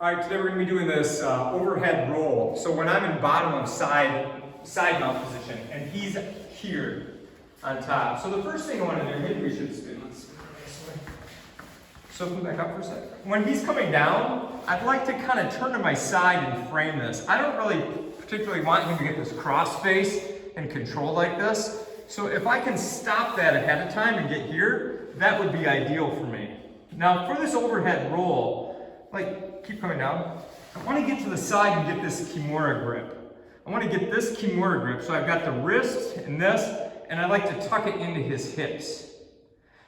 All right, today we're going to be doing this overhead roll. So when I'm in bottom of side mount position, and he's here on top. So the first thing I want to do, maybe we should spin this way. So come back up for a second. When he's coming down, I'd like to kind of turn to my side and frame this. I don't really particularly want him to get this cross face and control like this. So if I can stop that ahead of time and get here, that would be ideal for me. Now for this overhead roll, like, keep coming down. I want to get to the side and get this Kimura grip. I want to get this Kimura grip, so I've got the wrist and this, and I like to tuck it into his hips.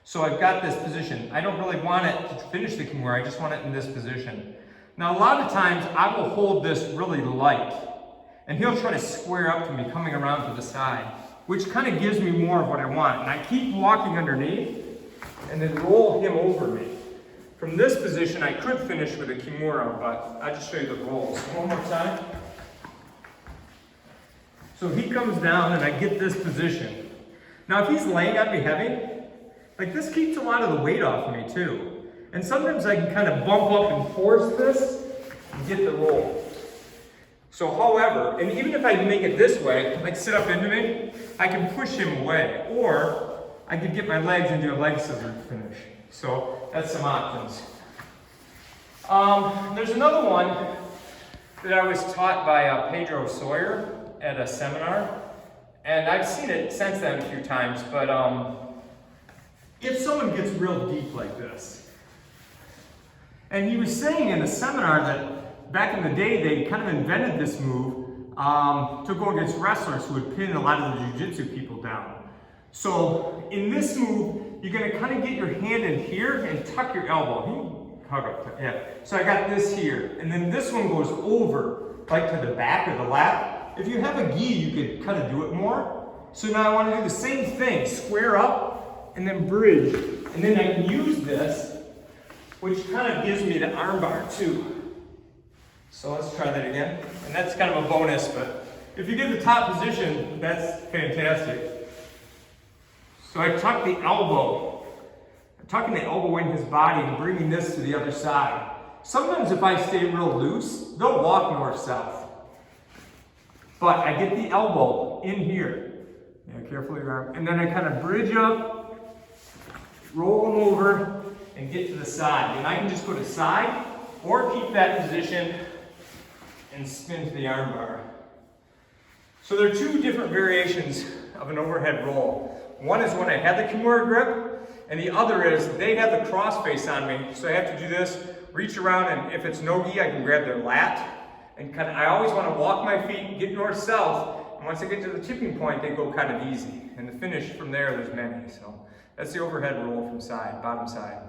So I've got this position. I don't really want it to finish the Kimura, I just want it in this position. Now a lot of times I will hold this really light, and he'll try to square up to me coming around to the side, which kind of gives me more of what I want. And I keep walking underneath, and then roll him over me. From this position, I could finish with a Kimura, but I'll just show you the rolls. One more time. So he comes down and I get this position. Now if he's laying on me heavy, like this keeps a lot of the weight off of me too. And sometimes I can kind of bump up and force this and get the roll. So however, and even if I make it this way, like sit up into me, I can push him away. Or I could get my legs and do a leg scissor finish. So that's some options. There's another one that I was taught by Pedro Sawyer at a seminar, and I've seen it since then a few times, but if someone gets real deep like this, and he was saying in a seminar that back in the day they kind of invented this move to go against wrestlers who would pin a lot of the Jiu-Jitsu people down. So in this move, you're going to kind of get your hand in here and tuck your elbow. Hug up, yeah. So I got this here, and then this one goes over, like to the back or the lap. If you have a gi, you could kind of do it more. So now I want to do the same thing, square up, and then bridge. And then I can use this, which kind of gives me the arm bar too. So let's try that again. And that's kind of a bonus, but if you get the top position, that's fantastic. So I tuck the elbow. I'm tucking the elbow in his body and bringing this to the other side. Sometimes if I stay real loose, they'll walk north-south. But I get the elbow in here. Yeah, carefully your arm. And then I kind of bridge up, roll him over, and get to the side. And I can just go to side, or keep that position and spin to the arm bar. So there are two different variations of an overhead roll. One is when I have the Kimura grip, and the other is they have the cross face on me, so I have to do this, reach around, and if it's no-gi, I can grab their lat, and I always want to walk my feet, get north-south, and once I get to the tipping point, they go kind of easy. And the finish from there, there's many. So that's the overhead roll from side, bottom side.